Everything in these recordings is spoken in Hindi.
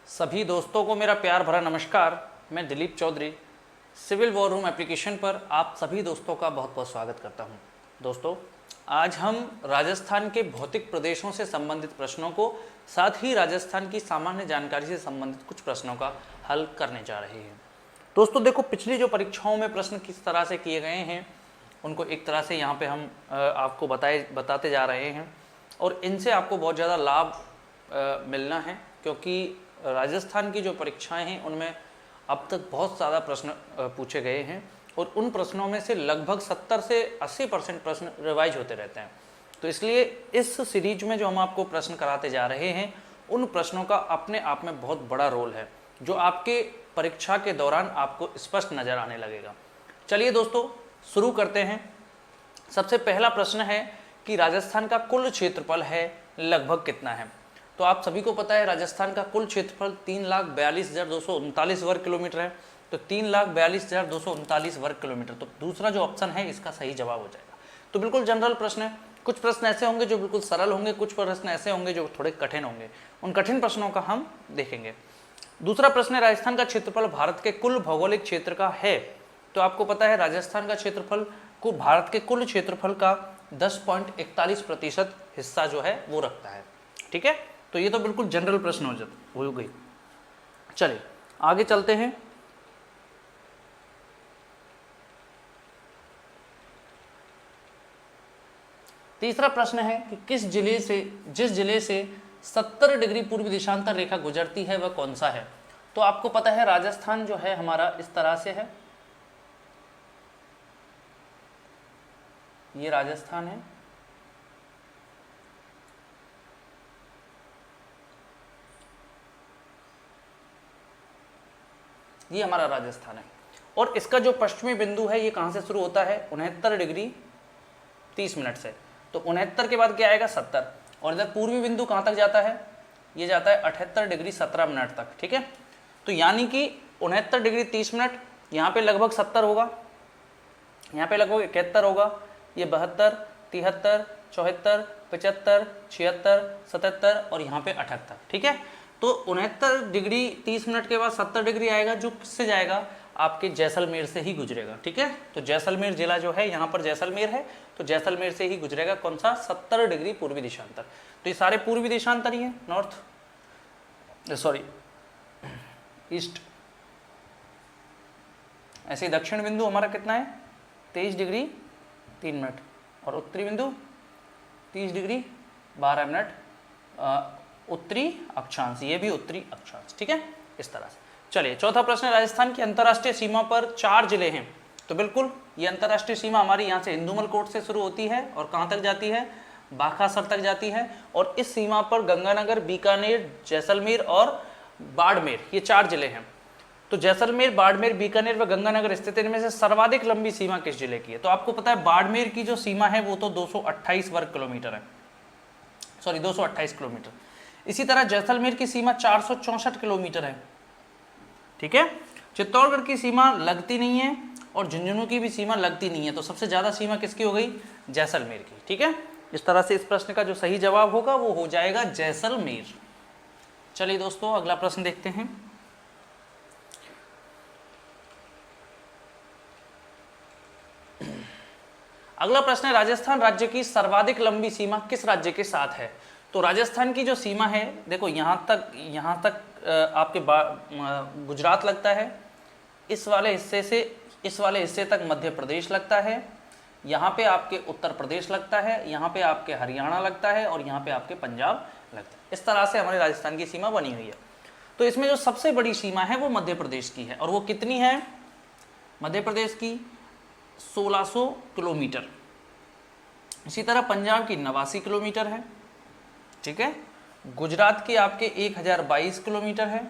सभी दोस्तों को मेरा प्यार भरा नमस्कार। मैं Dilip Chaudhary civil war room application पर आप सभी दोस्तों का बहुत बहुत स्वागत करता हूं। दोस्तों, आज हम राजस्थान के भौतिक प्रदेशों से संबंधित प्रश्नों को साथ ही राजस्थान की सामान्य जानकारी से संबंधित कुछ प्रश्नों का हल करने जा रहे हैं। दोस्तों देखो, पिछली जो परीक्षाओं में प्रश्न किस तरह से किए गए हैं उनको एक तरह से यहाँ पे हम आपको बताते जा रहे हैं और इनसे आपको बहुत ज़्यादा लाभ मिलना है, क्योंकि राजस्थान की जो परीक्षाएं हैं उनमें अब तक बहुत ज़्यादा प्रश्न पूछे गए हैं और उन प्रश्नों में से लगभग 70 से 80% प्रश्न रिवाइज होते रहते हैं। तो इसलिए इस सीरीज में जो हम आपको प्रश्न कराते जा रहे हैं उन प्रश्नों का अपने आप में बहुत बड़ा रोल है, जो आपके परीक्षा के दौरान आपको स्पष्ट नज़र आने लगेगा। चलिए दोस्तों, शुरू करते हैं। सबसे पहला प्रश्न है कि राजस्थान का कुल क्षेत्रफल है लगभग कितना है। तो आप सभी को पता है राजस्थान का कुल क्षेत्रफल 3,42,239 वर्ग किलोमीटर है। तो 3,42,239 वर्ग किलोमीटर, तो दूसरा जो ऑप्शन है इसका सही जवाब हो जाएगा। तो बिल्कुल जनरल प्रश्न है। कुछ प्रश्न ऐसे होंगे जो बिल्कुल सरल होंगे, कुछ प्रश्न ऐसे होंगे जो थोड़े कठिन होंगे। उन कठिन प्रश्नों का हम देखेंगे। दूसरा प्रश्न है, राजस्थान का क्षेत्रफल भारत के कुल भौगोलिक क्षेत्र का है। तो आपको पता है राजस्थान का क्षेत्रफल को भारत के कुल क्षेत्रफल का 10.41% हिस्सा जो है वो रखता है। ठीक है, तो ये तो बिल्कुल जनरल प्रश्न हो गई। चलिए आगे चलते हैं। तीसरा प्रश्न है कि जिस जिले से 70 डिग्री पूर्वी देशांतर रेखा गुजरती है वह कौन सा है। तो आपको पता है राजस्थान जो है हमारा इस तरह से है, ये राजस्थान है, ये हमारा राजस्थान है। और इसका जो पश्चिमी बिंदु है ये कहाँ से शुरू होता है, 69 डिग्री 30 मिनट से। तो 69 के बाद क्या आएगा, 70। और इधर पूर्वी बिंदु कहाँ तक जाता है, ये जाता है 78 डिग्री 17 मिनट तक। ठीक है, तो यानी कि 69 डिग्री 30 मिनट, यहाँ पे लगभग 70 होगा, यहाँ पे लगभग 71 होगा, ये 72, 73, 74, 75, 76, 77 और यहाँ पे 78। ठीक है, तो 69 डिग्री 30 मिनट के बाद 70 डिग्री आएगा, जो किससे जाएगा, आपके जैसलमेर से ही गुजरेगा। ठीक है, तो जैसलमेर जिला जो है, यहाँ पर जैसलमेर है, तो जैसलमेर से ही गुजरेगा कौन सा, 70 डिग्री पूर्वी देशांतर। तो ये सारे पूर्वी देशांतर ही है, ईस्ट। ऐसे दक्षिण बिंदु हमारा कितना है, 23 डिग्री 3 मिनट और उत्तरी बिंदु 30 डिग्री 12 मिनट उत्तरी अक्षांश, ये भी उत्तरी अक्षांश। ठीक है, इस तरह से। चलिए चौथा प्रश्न, राजस्थान की अंतर्राष्ट्रीय सीमा पर 4 जिले हैं। तो बिल्कुल ये अंतर्राष्ट्रीय सीमा हमारी यहाँ से इंदुमल कोट से शुरू होती है और कहाँ तक जाती है, बाखासर तक जाती है। और इस सीमा पर गंगानगर, बीकानेर, जैसलमेर और बाड़मेर, ये 4 जिले हैं। तो जैसलमेर, बाड़मेर, बीकानेर व गंगानगर स्थित इनमें से सर्वाधिक लंबी सीमा किस जिले की है। तो आपको पता है बाड़मेर की जो सीमा है वो तो 228 वर्ग किलोमीटर है, 228 किलोमीटर। इसी तरह जैसलमेर की सीमा 464 किलोमीटर है। ठीक है, चित्तौड़गढ़ की सीमा लगती नहीं है और झुंझुनू की भी सीमा लगती नहीं है। तो सबसे ज्यादा सीमा किसकी हो गई, जैसलमेर की। ठीक है, इस तरह से इस प्रश्न का जो सही जवाब होगा वो हो जाएगा जैसलमेर। चलिए दोस्तों अगला प्रश्न देखते हैं। अगला प्रश्न है, राजस्थान राज्य की सर्वाधिक लंबी सीमा किस राज्य के साथ है। तो राजस्थान की जो सीमा है, देखो यहाँ तक आपके गुजरात लगता है, इस वाले हिस्से तक मध्य प्रदेश लगता है, यहाँ पे आपके उत्तर प्रदेश लगता है, यहाँ पे आपके हरियाणा लगता है और यहाँ पे आपके पंजाब लगता है। इस तरह से हमारी राजस्थान की सीमा बनी हुई है। तो इसमें जो सबसे बड़ी सीमा है वो मध्य प्रदेश की है, और वो कितनी है, मध्य प्रदेश की 1600 किलोमीटर। इसी तरह पंजाब की 89 किलोमीटर है। ठीक है, गुजरात की आपके 1022 किलोमीटर है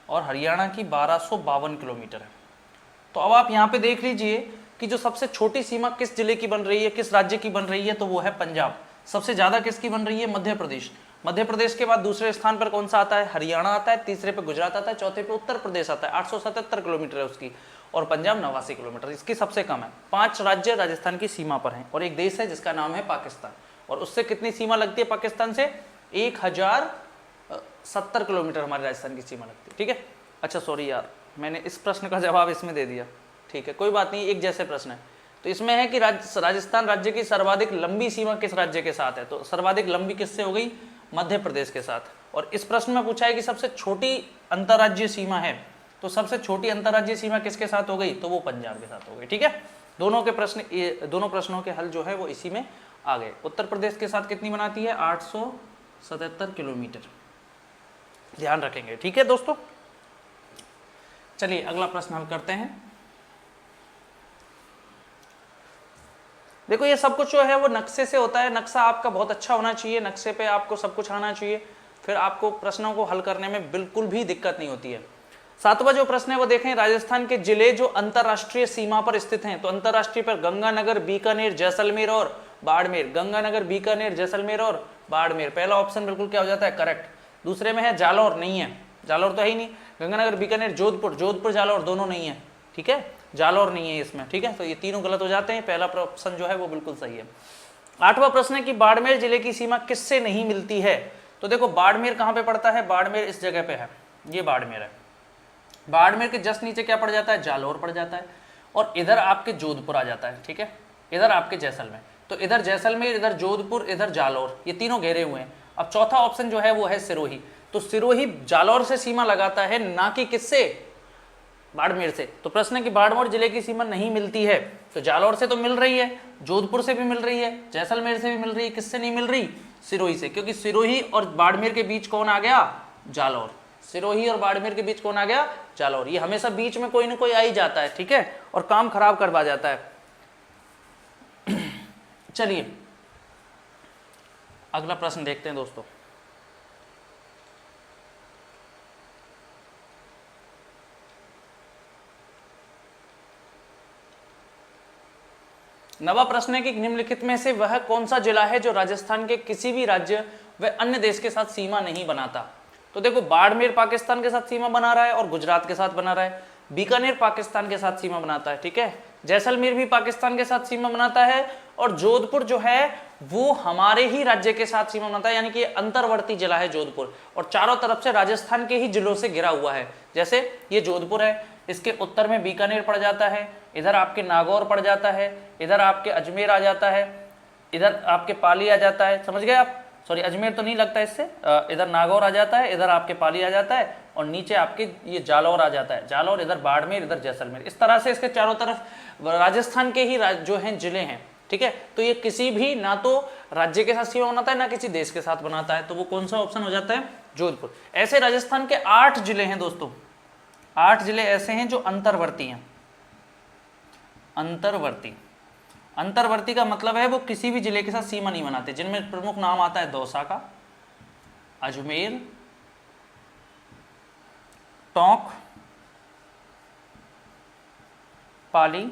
और हरियाणा की 1252 किलोमीटर है। तो अब आप यहाँ पे देख लीजिए कि जो सबसे छोटी सीमा किस जिले की बन रही है, किस राज्य की बन रही है, तो वो है पंजाब। सबसे ज्यादा किसकी बन रही है, मध्य प्रदेश। मध्य प्रदेश के बाद दूसरे स्थान पर कौन सा आता है, हरियाणा आता है, तीसरे पे गुजरात आता है, चौथे पे उत्तर प्रदेश आता है, 877 किलोमीटर है उसकी, और पंजाब 89 किलोमीटर, इसकी सबसे कम है। 5 राज्य राजस्थान की सीमा पर हैं और एक देश है जिसका नाम है पाकिस्तान, और उससे कितनी सीमा लगती है पाकिस्तान से, 70 किलोमीटर हमारे राजस्थान की सीमा लगती है। ठीक है, अच्छा सॉरी यार, मैंने इस प्रश्न का जवाब इसमें दे दिया। ठीक है, कोई बात नहीं, एक जैसे प्रश्न है। तो इसमें है कि राजस्थान राज्य की सर्वाधिक लंबी सीमा किस राज्य के साथ है? तो सर्वाधिक लंबी किससे हो गई? मध्य प्रदेश के साथ। और इस प्रश्न में पूछा है कि सबसे छोटी अंतर्राज्यीय सीमा है, तो सबसे छोटी अंतर्राज्यीय सीमा किसके साथ हो गई? तो वो पंजाब के साथ हो गई। ठीक है, दोनों प्रश्नों के हल जो है वो इसी में आ गए। उत्तर प्रदेश के साथ कितनी बनाती है? 877 किलोमीटर, ध्यान रखेंगे। ठीक है दोस्तों, चलिए अगला प्रश्न हल करते हैं। देखो ये सब कुछ जो है वो नक्शे से होता है, नक्शा आपका बहुत अच्छा होना चाहिए, नक्शे पे आपको सब कुछ आना चाहिए, फिर आपको प्रश्नों को हल करने में बिल्कुल भी दिक्कत नहीं होती है। 7वां जो प्रश्न है वो देखें, राजस्थान के जिले जो अंतरराष्ट्रीय सीमा पर स्थित हैं, तो अंतरराष्ट्रीय पर गंगानगर, बीकानेर, जैसलमेर और बाड़मेर। गंगानगर, बीकानेर, जैसलमेर और बाड़मेर। पहला ऑप्शन बिल्कुल क्या हो जाता है? करेक्ट। दूसरे में है जालौर, नहीं है, जालौर तो है ही नहीं। गंगानगर, बीकानेर, जोधपुर, जोधपुर जालौर दोनों नहीं है। ठीक है, जालौर नहीं है इसमें। ठीक है, तो ये तीनों गलत हो जाते हैं, पहला ऑप्शन जो है वो बिल्कुल सही है। 8वां प्रश्न है कि बाड़मेर जिले की सीमा किससे नहीं मिलती है? तो देखो बाड़मेर कहाँ पे पड़ता है? बाड़मेर इस जगह पे है, ये बाड़मेर है। बाड़मेर के जस्ट नीचे क्या पड़ जाता है? जालौर पड़ जाता है, और इधर आपके जोधपुर आ जाता है। ठीक है, इधर आपके जैसलमेर, तो इधर जैसलमेर, इधर जोधपुर, इधर जालौर, ये तीनों घेरे हुए हैं। अब चौथा ऑप्शन जो है वो है सिरोही, तो सिरोही जालौर से सीमा लगाता है, ना कि किससे? बाड़मेर से। तो प्रश्न है कि बाड़मेर जिले की सीमा नहीं मिलती है, तो जालौर से तो मिल रही है, जोधपुर से भी मिल रही है, जैसलमेर से भी मिल रही है, किससे नहीं मिल रही? सिरोही से, क्योंकि सिरोही और बाड़मेर के बीच कौन आ गया? जालौर। सिरोही और बाड़मेर के बीच कौन आ गया? जालौर। ये हमेशा बीच में कोई ना कोई आ ही जाता है। ठीक है, और काम खराब करवा जाता है। चलिए अगला प्रश्न देखते हैं दोस्तों। नवा प्रश्न है कि निम्नलिखित में से वह कौन सा जिला है जो राजस्थान के किसी भी राज्य व अन्य देश के साथ सीमा नहीं बनाता? तो देखो बाड़मेर पाकिस्तान के साथ सीमा बना रहा है और गुजरात के साथ बना रहा है, बीकानेर पाकिस्तान के साथ सीमा बनाता है। ठीक है, जैसलमेर भी पाकिस्तान के साथ सीमा बनाता है, और जोधपुर जो है वो हमारे ही राज्य के साथ सीमा बनाता है, यानी कि अंतर्वर्ती जिला है जोधपुर, और चारों तरफ से राजस्थान के ही जिलों से घिरा हुआ है। जैसे ये जोधपुर है, इसके उत्तर में बीकानेर पड़ जाता है, इधर आपके नागौर पड़ जाता है, इधर आपके अजमेर आ जाता है, इधर आपके पाली आ जाता है, समझ गए आप? सॉरी अजमेर तो नहीं लगता इससे, इधर नागौर आ जाता है, इधर आपके पाली आ जाता है, और नीचे आपके ये जालौर आ जाता है, जालौर, इधर बाड़मेर, इधर जैसलमेर। इस तरह से इसके चारों तरफ राजस्थान के ही जो हैं जिले हैं। ठीक है, तो ये किसी भी ना तो राज्य के साथ सीमा बनाता है ना किसी देश के साथ बनाता है, तो वो कौन सा ऑप्शन हो जाता है? जोधपुर। ऐसे राजस्थान के 8 जिले हैं दोस्तों, 8 जिले ऐसे हैं जो अंतर्वर्ती हैं। अंतर्वर्ती, अंतर्वर्ती का मतलब है वो किसी भी जिले के साथ सीमा नहीं बनाते, जिनमें प्रमुख नाम आता है दौसा का, अजमेर, टोंक, पाली,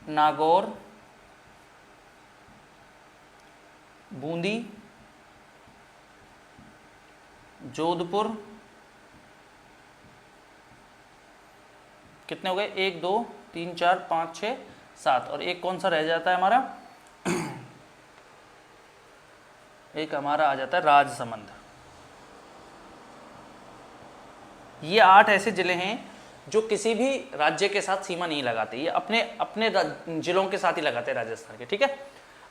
नागौर, बूंदी, जोधपुर, कितने हो गए? 1 2 3 4 5 6 7, और एक कौन सा रह जाता है हमारा? एक हमारा आ जाता है राजसमंद। ये 8 ऐसे जिले हैं जो किसी भी राज्य के साथ सीमा नहीं लगाते, ये अपने अपने जिलों के साथ ही लगाते हैं राजस्थान के। ठीक है,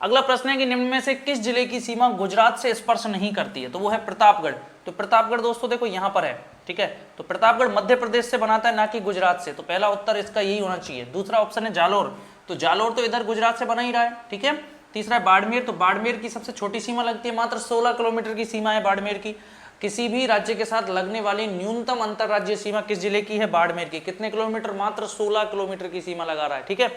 अगला प्रश्न है कि निम्न में से किस जिले की सीमा गुजरात से स्पर्श नहीं करती है? तो वो है प्रतापगढ़। तो प्रतापगढ़ दोस्तों देखो यहाँ पर है। ठीक है, तो प्रतापगढ़ मध्य प्रदेश से बनाता है, ना कि गुजरात से, तो पहला उत्तर इसका यही होना चाहिए। दूसरा ऑप्शन है जालौर, तो जालौर तो इधर गुजरात से बना ही रहा है। ठीक है, तीसरा है बाड़मेर, तो बाड़मेर की सबसे छोटी सीमा लगती है, मात्र 16 किलोमीटर की सीमा है बाड़मेर की। किसी भी राज्य के साथ लगने वाली न्यूनतम अंतरराज्यीय सीमा किस जिले की है? बाड़मेर की। कितने किलोमीटर? मात्र 16 किलोमीटर की सीमा लगा रहा है। ठीक है,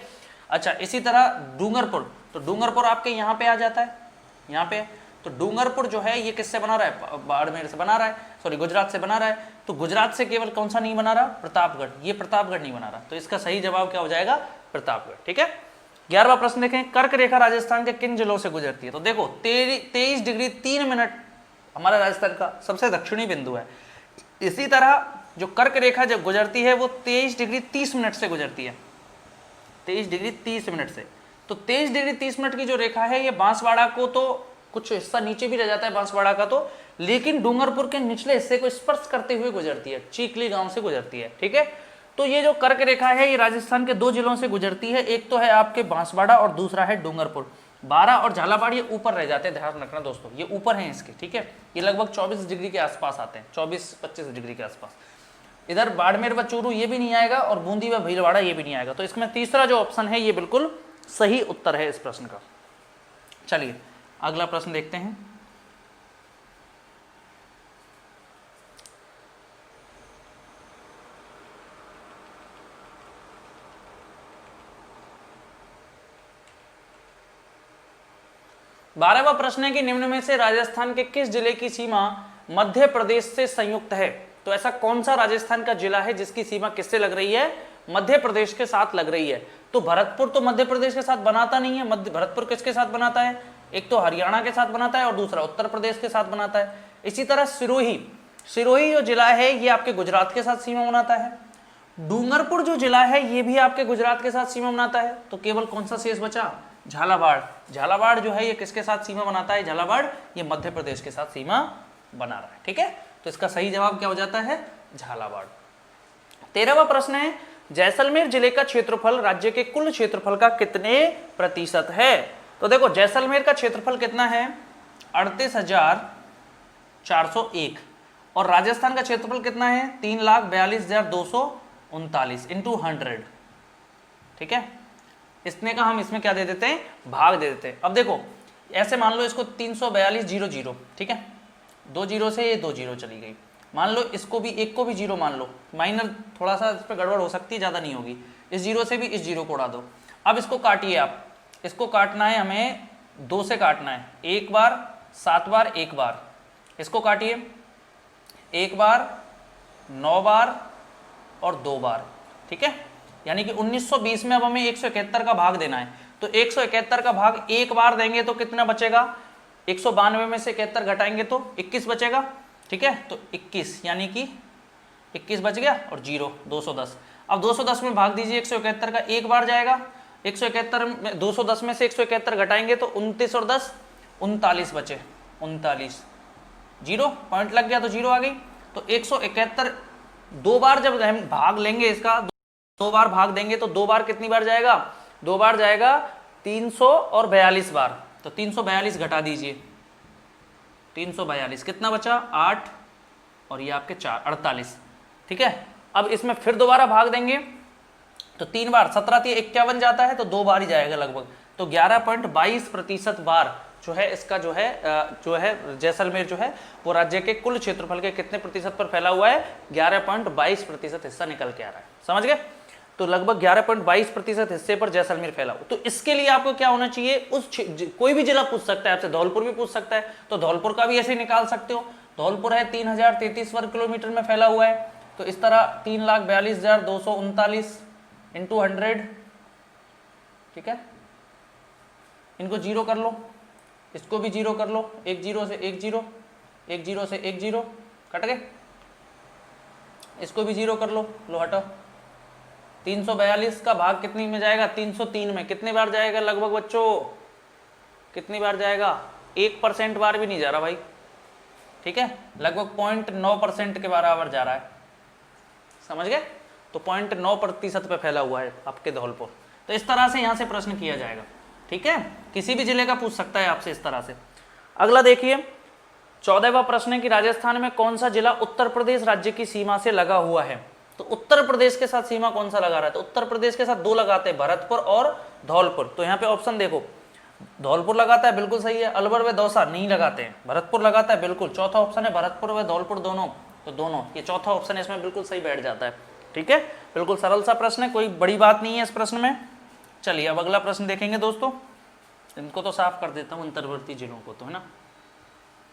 अच्छा इसी तरह डूंगरपुर, तो डूंगरपुर आपके यहाँ पे आ जाता है, यहाँ पे, तो डूंगरपुर जो है ये किससे बना रहा है? बाड़मेर से बना रहा है, सॉरी गुजरात से बना रहा है। तो गुजरात से केवल कौन सा नहीं बना रहा? प्रतापगढ़। ये प्रतापगढ़ नहीं बना रहा, तो इसका सही जवाब क्या हो जाएगा? प्रतापगढ़। ठीक है, 11वां प्रश्न देखें, कर्क रेखा राजस्थान के किन जिलों से गुजरती है? तो देखो 23 डिग्री 3 मिनट हमारा राजस्थान का सबसे दक्षिणी बिंदु है। इसी तरह जो कर्क रेखा जब गुजरती है वो 23 डिग्री 30 मिनट से गुजरती है, 23 डिग्री 30 मिनट से। तो 23 डिग्री 30 मिनट की जो रेखा है ये बांसवाड़ा को तो कुछ हिस्सा नीचे भी रह जाता है बांसवाड़ा का तो, लेकिन डूंगरपुर के निचले हिस्से को स्पर्श करते हुए गुजरती है, चीखली गांव से गुजरती है। ठीक है, तो ये जो कर्क रेखा है ये राजस्थान के 2 जिलों से गुजरती है, एक तो है आपके बांसवाड़ा और दूसरा है डूंगरपुर। बारां और झालावाड़ ये ऊपर रह जाते हैं, ध्यान रखना दोस्तों, ये ऊपर हैं इसके। ठीक है, ये लगभग 24 डिग्री के आसपास आते हैं, 24-25 डिग्री के आसपास। इधर बाड़मेर व चूरू ये भी नहीं आएगा और बूंदी व भीलवाड़ा ये भी नहीं आएगा। तो इसमें तीसरा जो ऑप्शन है ये बिल्कुल सही उत्तर है इस प्रश्न का। चलिए अगला प्रश्न देखते हैं। बारहवां प्रश्न है कि निम्न में से राजस्थान के किस जिले की सीमा मध्य प्रदेश से संयुक्त है? तो ऐसा कौन सा राजस्थान का जिला है जिसकी सीमा किससे लग रही है? मध्य प्रदेश के साथ लग रही है। तो भरतपुर तो मध्य प्रदेश के साथ बनाता नहीं है, भरतपुर किसके साथ बनाता है? एक तो हरियाणा के साथ बनाता है और दूसरा उत्तर प्रदेश के साथ बनाता है। इसी तरह सिरोही जो जिला है ये आपके गुजरात के साथ सीमा बनाता है। डूंगरपुर जो जिला है ये भी आपके गुजरात के साथ सीमा बनाता है। तो केवल कौन सा शेष बचा? झालावाड़ जो है ये किसके साथ सीमा बनाता है? झालावाड़ ये मध्य प्रदेश के साथ सीमा बना रहा है। ठीक है, तो इसका सही जवाब क्या हो जाता है? झालावाड़। 13वां प्रश्न है, जैसलमेर जिले का क्षेत्रफल राज्य के कुल क्षेत्रफल का कितने प्रतिशत है? तो देखो जैसलमेर का क्षेत्रफल कितना है? 38,401 और राजस्थान का क्षेत्रफल कितना है? 3,42,239 इंटू 100। ठीक है, इसने का हम इसमें क्या दे देते हैं? भाग दे देते हैं। अब देखो ऐसे मान लो इसको 342,000, ठीक है, 2 जीरो से ये 2 जीरो चली गई। मान लो इसको भी, एक को भी जीरो मान लो, माइनर थोड़ा सा इस पर गड़बड़ हो सकती है, ज़्यादा नहीं होगी। इस जीरो से भी इस जीरो को उड़ा दो। अब इसको काटिए आप, इसको काटना है हमें 2 से काटना है, 1 बार 7 बार 1 बार। इसको काटिए 1 बार 9 बार और 2 बार। ठीक है, यानी कि 1920 में अब हमें 171 का भाग देना है। तो 171 का भाग 1 बार देंगे तो कितना बचेगा? 192 में से 71 घटाएंगे तो 21 बचेगा। ठीक है, तो 21 यानी कि 21 बच गया और 0 210। अब 210 में भाग दीजिए 171 का, 1 बार जाएगा। 171 में 210 में से 171 घटाएंगे तो 29 और 10 39 बचे, 39। 0 पॉइंट लग गया तो 0 आ गई। तो 171 2 बार जब हम भाग लेंगे इसका, 2 बार भाग देंगे तो 2 बार कितनी बार जाएगा? 2 बार जाएगा 342 बार। तो 342 घटा दीजिए, 342 कितना बचा? 8 और ये आपके 4 48। ठीक है, अब इसमें फिर दोबारा भाग देंगे तो 3 बार 17 51 जाता है, तो 2 बार ही जाएगा लगभग। तो 11.22% बार जो है इसका जो है जैसलमेर जो है वो राज्य के कुल क्षेत्रफल के कितने प्रतिशत पर फैला हुआ है? 11.22% हिस्सा निकल के आ रहा है। समझ गए? तो लगभग 11.22% हिस्से पर जैसलमेर फैला। तो इसके लिए आपको क्या होना चाहिए? कोई भी जिला पूछ सकता है आपसे, धौलपुर भी पूछ सकता है, तो धौलपुर का भी ऐसे निकाल सकते हो। धौलपुर है 3033 वर्ग किलोमीटर में फैला हुआ है। तो इस तरह 3,42,239 इंटू 100। ठीक है, इनको 0 कर लो, इसको भी 0 कर लो, 1 0 से 1 0, 1 0 से 1 0 कट गए। इसको भी 0 कर लो, लो हटो। 342 का भाग कितनी में जाएगा? 303 में। कितनी बार जाएगा लगभग बच्चों? कितनी बार जाएगा? 1% बार भी नहीं जा रहा भाई। ठीक है, लगभग 0.9% के बराबर जा रहा है। समझ गए? तो 0.9% पे फैला हुआ है आपके धौलपुर। तो इस तरह से यहां से प्रश्न किया जाएगा। ठीक है, किसी भी जिले का पूछ सकता है आपसे इस तरह से। अगला देखिए 14वां प्रश्न है कि राजस्थान में कौन सा जिला उत्तर प्रदेश राज्य की सीमा से लगा हुआ है? तो उत्तर प्रदेश के साथ सीमा कौन सा लगा रहा है? तो उत्तर प्रदेश के साथ 2 लगाते हैं, भरतपुर और धौलपुर। तो यहाँ पे ऑप्शन देखो, धौलपुर लगाता है, बिल्कुल सही है। अलवर व दौसा नहीं लगाते हैं, भरतपुर लगाता है बिल्कुल। चौथा ऑप्शन है भरतपुर व धौलपुर दोनों, तो दोनों, ये चौथा ऑप्शन है, इसमें बिल्कुल सही बैठ जाता है। ठीक है, बिल्कुल सरल सा प्रश्न है, कोई बड़ी बात नहीं है इस प्रश्न में। चलिए अब अगला प्रश्न देखेंगे दोस्तों। इनको तो साफ कर देता हूँ, अंतर्वर्ती जिलों को तो, है ना,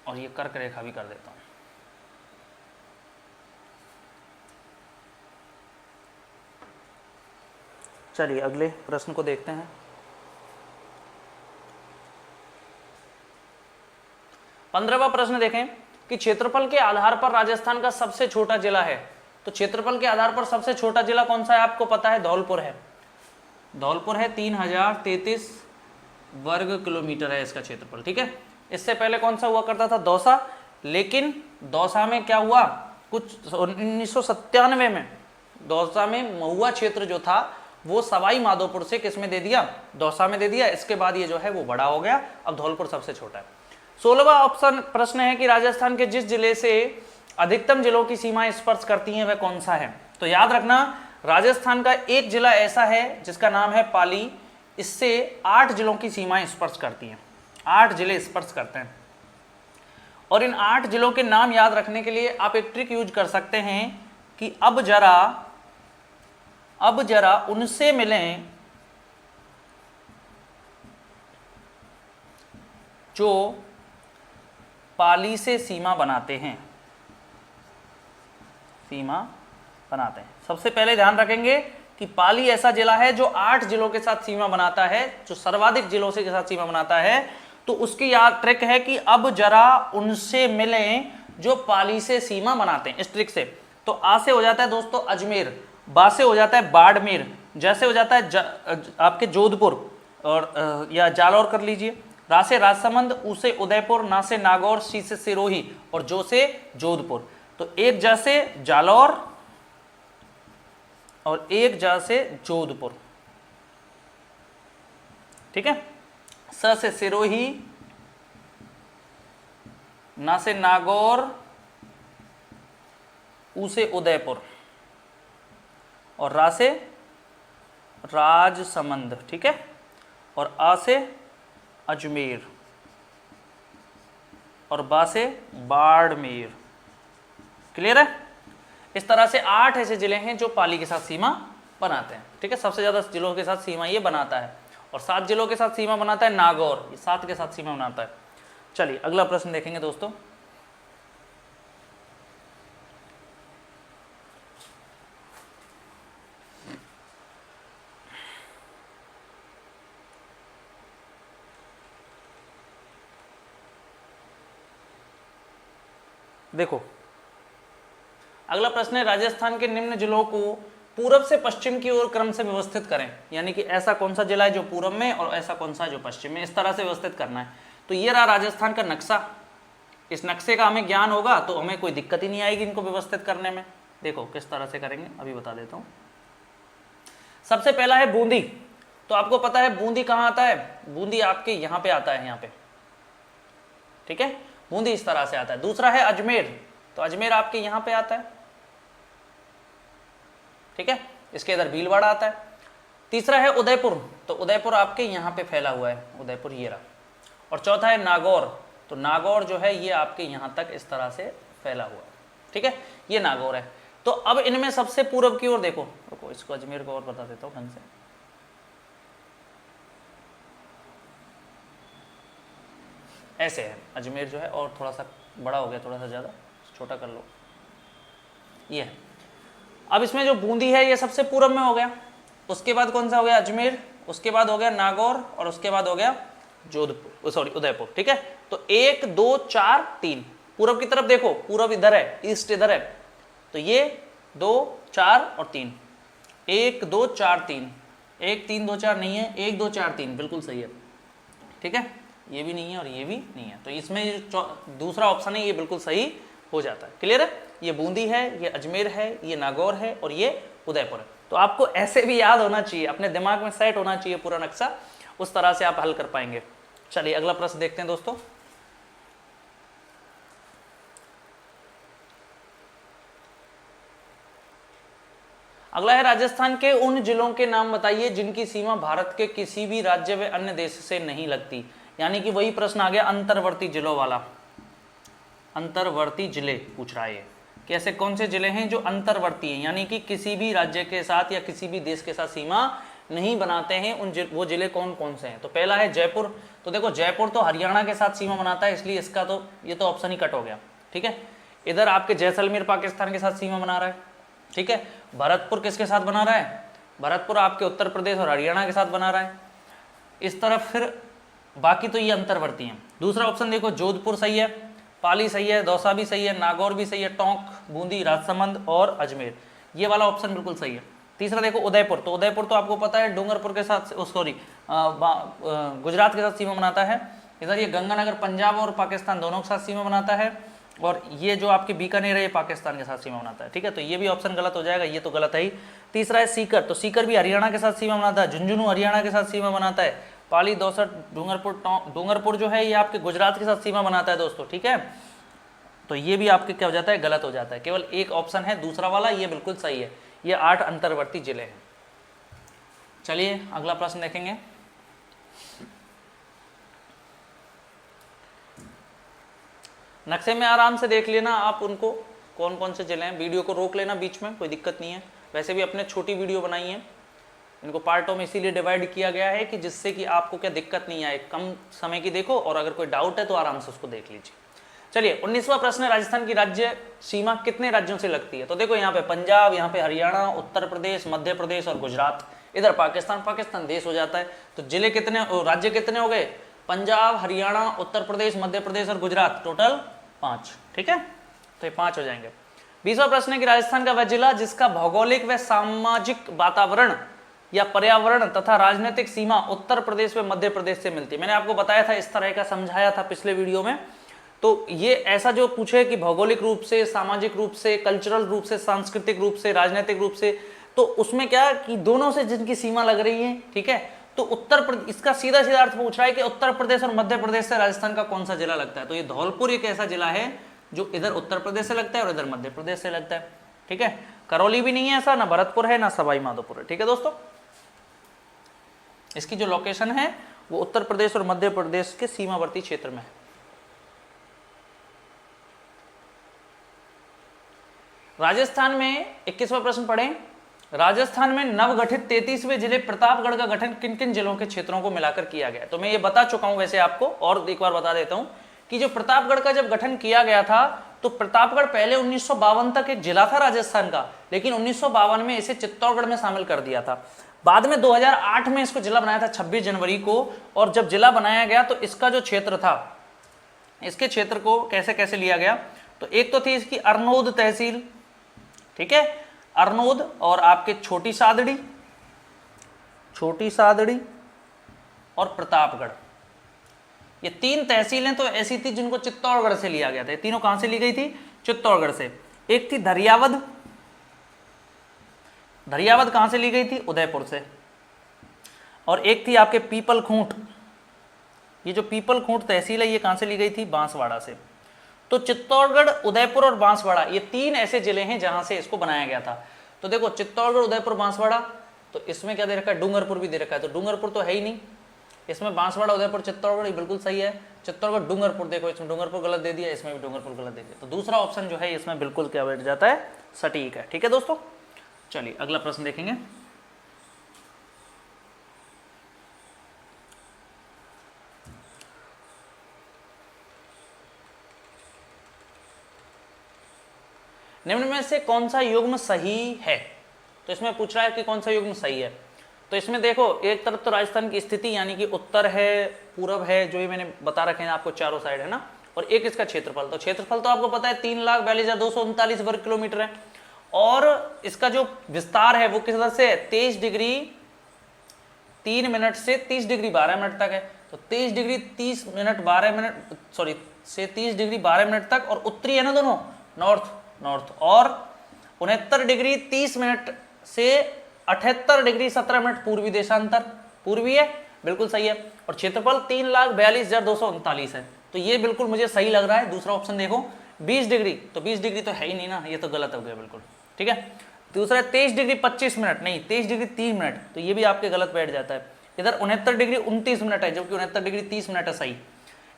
और ये कर्क रेखा भी कर देता हूँ। चलिए अगले प्रश्न को देखते हैं। 15वां प्रश्न देखें कि क्षेत्रफल के आधार पर राजस्थान का सबसे छोटा जिला है। तो क्षेत्रफल के आधार पर सबसे छोटा जिला कौन सा है? आपको पता है, धौलपुर है। धौलपुर है 3033 वर्ग किलोमीटर है इसका क्षेत्रफल। ठीक है, इससे पहले कौन सा हुआ करता था, दौसा। लेकिन दौसा में क्या हुआ, कुछ 1997 में दौसा में महुआ क्षेत्र जो था वो सवाई माधोपुर से किस में दे दिया, दौसा में दे दिया। इसके बाद ये जो है वो बड़ा हो गया, अब धौलपुर सबसे छोटा है। 16वां ऑप्शन प्रश्न है कि राजस्थान के जिस जिले से अधिकतम जिलों की सीमाएं स्पर्श करती हैं वह कौन सा है। तो याद रखना, राजस्थान का एक जिला ऐसा है जिसका नाम है पाली, इससे 8 जिलों की सीमाएं स्पर्श करती हैं, 8 जिले स्पर्श करते हैं। और इन 8 जिलों के नाम याद रखने के लिए आप एक ट्रिक यूज कर सकते हैं कि अब जरा उनसे मिलें जो पाली से सीमा बनाते हैं, सीमा बनाते हैं। सबसे पहले ध्यान रखेंगे कि पाली ऐसा जिला है जो 8 जिलों के साथ सीमा बनाता है, जो सर्वाधिक जिलों से के साथ सीमा बनाता है। तो उसकी याद ट्रिक है कि अब जरा उनसे मिलें जो पाली से सीमा बनाते हैं, इस ट्रिक से। तो आ से हो जाता है दोस्तों अजमेर, बा से हो जाता है बाड़मेर, जैसे हो जाता है आपके जोधपुर और या जालौर कर लीजिए, रा से राजसमंद, ऊ से उदयपुर, ना से नागौर, सी से सिरोही और जो से जोधपुर। तो एक जा से जालौर और एक जा से जोधपुर, ठीक है। स से सिरोही, ना से नागौर, ऊ से उदयपुर और रा से राजसमंद, ठीक है। और आ से अजमेर और बा से बाड़मेर। क्लियर है। इस तरह से 8 ऐसे जिले हैं जो पाली के साथ सीमा बनाते हैं, ठीक है। सबसे ज्यादा जिलों के साथ सीमा ये बनाता है। और 7 जिलों के साथ सीमा बनाता है नागौर, ये 7 के साथ सीमा बनाता है। चलिए अगला प्रश्न देखेंगे दोस्तों। देखो अगला प्रश्न है, राजस्थान के निम्न जिलों को पूरब से पश्चिम की ओर क्रम से व्यवस्थित करें। यानी कि ऐसा कौन सा जिला है जो पूरब में और ऐसा कौन सा है जो पश्चिम में, इस तरह से व्यवस्थित करना है। तो ये रहा राजस्थान का नक्शा। इस नक्शे का हमें ज्ञान होगा तो हमें कोई दिक्कत ही नहीं आएगी इनको व्यवस्थित करने में। देखो किस तरह से करेंगे, अभी बता देता हूँ। सबसे पहला है बूंदी। तो आपको पता है बूंदी कहाँ आता है, बूंदी आपके यहाँ पे आता है, यहाँ पे, ठीक है। बूंदी इस तरह से आता है। दूसरा है अजमेर, तो अजमेर आपके यहाँ पे आता है, ठीक है। इसके इधर भीलवाड़ा आता है। तीसरा है उदयपुर, तो उदयपुर आपके यहाँ पे फैला हुआ है, उदयपुर ये रहा। और चौथा है नागौर, तो नागौर जो है ये आपके यहाँ तक इस तरह से फैला हुआ है, ठीक है। ये नागौर है। तो अब इनमें सबसे पूरब की ओर देखो, रुको इसको अजमेर को और बता देता हूँ ढंग से। ऐसे है अजमेर जो है, और थोड़ा सा बड़ा हो गया, थोड़ा सा ज़्यादा छोटा कर लो, ये है। अब इसमें जो बूंदी है ये सबसे पूरब में हो गया। उसके बाद कौन सा हो गया, अजमेर। उसके बाद हो गया नागौर और उसके बाद हो गया जोधपुर, सॉरी उदयपुर, ठीक है। तो 1 2 4 3 पूरब की तरफ देखो, पूरब इधर है, ईस्ट इधर है। तो ये 2 4 और 3, 1 2 4 3, 1 3 2 4 नहीं है, 1 2 4 3 बिल्कुल सही है, ठीक है। ये भी नहीं है और ये भी नहीं है, तो इसमें दूसरा ऑप्शन है ये बिल्कुल सही हो जाता है। क्लियर है। ये बूंदी है, ये अजमेर है, ये नागौर है और ये उदयपुर है। तो आपको ऐसे भी याद होना चाहिए, अपने दिमाग में सेट होना चाहिए पूरा नक्शा, उस तरह से आप हल कर पाएंगे। चलिए अगला प्रश्न देखते हैं दोस्तों। अगला है, राजस्थान के उन जिलों के नाम बताइए जिनकी सीमा भारत के किसी भी राज्य व अन्य देश से नहीं लगती। यानी कि वही प्रश्न आ गया अंतर्वर्ती जिलों वाला। अंतर्वर्ती जिले पूछ रहा है कि ऐसे कौन से जिले हैं जो अंतर्वर्ती हैं, यानी कि किसी भी राज्य के साथ या किसी भी देश के साथ सीमा नहीं बनाते हैं, वो जिले कौन कौन से हैं। तो पहला है जयपुर। तो देखो जयपुर तो हरियाणा के साथ सीमा बनाता है, इसलिए इसका तो ये तो ऑप्शन ही कट हो गया, ठीक है। इधर आपके जैसलमेर पाकिस्तान के साथ सीमा बना रहा है, ठीक है। भरतपुर किसके साथ बना रहा है, भरतपुर आपके उत्तर प्रदेश और हरियाणा के साथ बना रहा है। इस तरफ फिर बाकी तो ये अंतर्वर्ती हैं। दूसरा ऑप्शन देखो, जोधपुर सही है, पाली सही है, दौसा भी सही है, नागौर भी सही है, टोंक, बूंदी, राजसमंद और अजमेर, ये वाला ऑप्शन बिल्कुल सही है। तीसरा देखो उदयपुर, तो उदयपुर तो आपको पता है डूंगरपुर के साथ, सॉरी गुजरात के साथ सीमा बनाता है। इधर ये गंगानगर पंजाब और पाकिस्तान दोनों के साथ सीमा बनाता है, और ये जो आपकी बीकानेर है ये पाकिस्तान के साथ सीमा बनाता है। ठीक है, तो ये भी ऑप्शन गलत हो जाएगा, ये तो गलत है ही। तीसरा है सीकर, तो सीकर भी हरियाणा के साथ सीमा बनाता है। झुंझुनू हरियाणा के साथ सीमा बनाता है। पाली, दौसा, डूंगरपुर जो है ये आपके गुजरात के साथ सीमा बनाता है दोस्तों। ठीक है, तो ये भी आपके क्या हो जाता है, गलत हो जाता है। केवल एक ऑप्शन है दूसरा वाला, ये बिल्कुल सही है। ये 8 अंतर्वर्ती जिले हैं। चलिए अगला प्रश्न देखेंगे। नक्शे में आराम से देख लेना आप उनको, कौन कौन से जिले हैं। वीडियो को रोक लेना बीच में, कोई दिक्कत नहीं है। वैसे भी अपने छोटी वीडियो बनाई है, इनको पार्टों में इसीलिए डिवाइड किया गया है कि जिससे कि आपको क्या दिक्कत नहीं आए। कम समय की देखो, और अगर कोई डाउट है तो आराम से उसको देख लीजिए। चलिए 19वां प्रश्न है, राजस्थान की राज्य सीमा कितने राज्यों से लगती है? तो देखो यहाँ पे पंजाब, यहाँ पे हरियाणा, उत्तर प्रदेश, मध्य प्रदेश और गुजरात। इधर पाकिस्तान देश हो जाता है। तो जिले कितने, राज्य कितने हो गए? पंजाब, हरियाणा, उत्तर प्रदेश, मध्य प्रदेश और गुजरात, टोटल 5। ठीक है, तो ये 5 हो जाएंगे। 20वां प्रश्न है कि राजस्थान का वह जिला जिसका भौगोलिक व सामाजिक वातावरण या पर्यावरण तथा राजनीतिक सीमा उत्तर प्रदेश व मध्य प्रदेश से मिलती है। मैंने आपको बताया था, इस तरह का समझाया था पिछले वीडियो में। तो ये ऐसा जो पूछे कि भौगोलिक रूप से, सामाजिक रूप से, कल्चरल रूप से, सांस्कृतिक रूप से, राजनीतिक रूप से, तो उसमें क्या कि दोनों से जिनकी सीमा लग रही है। ठीक है, तो उत्तर प्रदेश, इसका सीधा सीधा अर्थ पूछ रहा है कि उत्तर प्रदेश और मध्य प्रदेश से राजस्थान का कौन सा जिला लगता है? तो ये धौलपुर एक ऐसा जिला है जो इधर उत्तर प्रदेश से लगता है और इधर मध्य प्रदेश से लगता है। ठीक है, करौली भी नहीं है ऐसा, ना भरतपुर है, ना सवाई माधोपुर है। ठीक है दोस्तों, इसकी जो लोकेशन है वो उत्तर प्रदेश और मध्य प्रदेश के सीमावर्ती क्षेत्र में है। राजस्थान में 21वां प्रश्न पढ़ें। राजस्थान में नवगठित 33वें जिले प्रतापगढ़ का गठन किन किन जिलों के क्षेत्रों को मिलाकर किया गया? तो मैं ये बता चुका हूं वैसे आपको, और एक बार बता देता हूं कि जो प्रतापगढ़ का जब गठन किया गया था, तो प्रतापगढ़ पहले 1952 तक एक जिला था राजस्थान का, लेकिन 1952 में इसे चित्तौड़गढ़ में शामिल कर दिया था। बाद में 2008 में इसको जिला बनाया था 26 जनवरी को, और जब जिला बनाया गया तो इसका जो क्षेत्र था, इसके क्षेत्र को कैसे कैसे लिया गया? तो एक तो थी इसकी अरनोद तहसील, ठीक है, अरनोद, और आपके छोटी सादड़ी और प्रतापगढ़, ये 3 तहसीलें तो ऐसी थी जिनको चित्तौड़गढ़ से लिया गया था। तीनों कहां से ली गई थी? चित्तौड़गढ़ से। एक थी धरियावद, धरियावद कहां से ली गई थी? उदयपुर से। और एक थी आपके पीपलखूंट, ये जो पीपलखूंट तहसील है ये कहां से ली गई थी? बांसवाड़ा से। तो चित्तौड़गढ़, उदयपुर और बांसवाड़ा, ये 3 ऐसे जिले हैं जहां से इसको बनाया गया था। तो देखो चित्तौड़गढ़, उदयपुर, बांसवाड़ा, तो इसमें क्या दे रखा है? डूंगरपुर भी दे रखा है। तो डूंगरपुर तो है ही नहीं इसमें। बांसवाड़ा, उदयपुर, चित्तौड़गढ़ ये बिल्कुल सही है। चित्तौड़गढ़, डूंगरपुर, देखो इसमें डूंगरपुर गलत दे दिया, इसमें भी डूंगरपुर गलत दे दिया। तो दूसरा ऑप्शन जो है इसमें बिल्कुल क्या बैठ जाता है? सटीक है। ठीक है दोस्तों, चलिए अगला प्रश्न देखेंगे। निम्न में से कौन सा युग्म सही है? तो इसमें पूछ रहा है कि कौन सा युग्म सही है। तो इसमें देखो, एक तरफ तो राजस्थान की स्थिति यानी कि उत्तर है, पूरब है, जो ये मैंने बता रखे हैं आपको, चारों साइड है ना, और एक इसका क्षेत्रफल। तो क्षेत्रफल तो आपको पता है 3,42,239 वर्ग किलोमीटर है, और इसका जो विस्तार है वो किस तरह से? 23 डिग्री 3 मिनट से 30 डिग्री 12 मिनट तक है। तो 23 डिग्री 30 मिनट 12 मिनट सॉरी से 30 डिग्री 12 मिनट तक, और उत्तरी है ना दोनों, नॉर्थ, और 69 डिग्री 30 मिनट से 78 डिग्री 17 मिनट पूर्वी देशांतर, पूर्वी है, बिल्कुल सही है। और क्षेत्रफल 3,42,239 है। तो ये बिल्कुल मुझे सही लग रहा है। दूसरा ऑप्शन देखो 20 डिग्री, तो 20 डिग्री तो है ही नहीं ना, ये तो गलत हो गया बिल्कुल। ठीक है, दूसरा 23 डिग्री 25 मिनट, नहीं 23 डिग्री 3 मिनट, तो ये भी आपके गलत बैठ जाता है। इधर 69 डिग्री 29 मिनट है, जबकि 69 डिग्री 30 मिनट है, सही।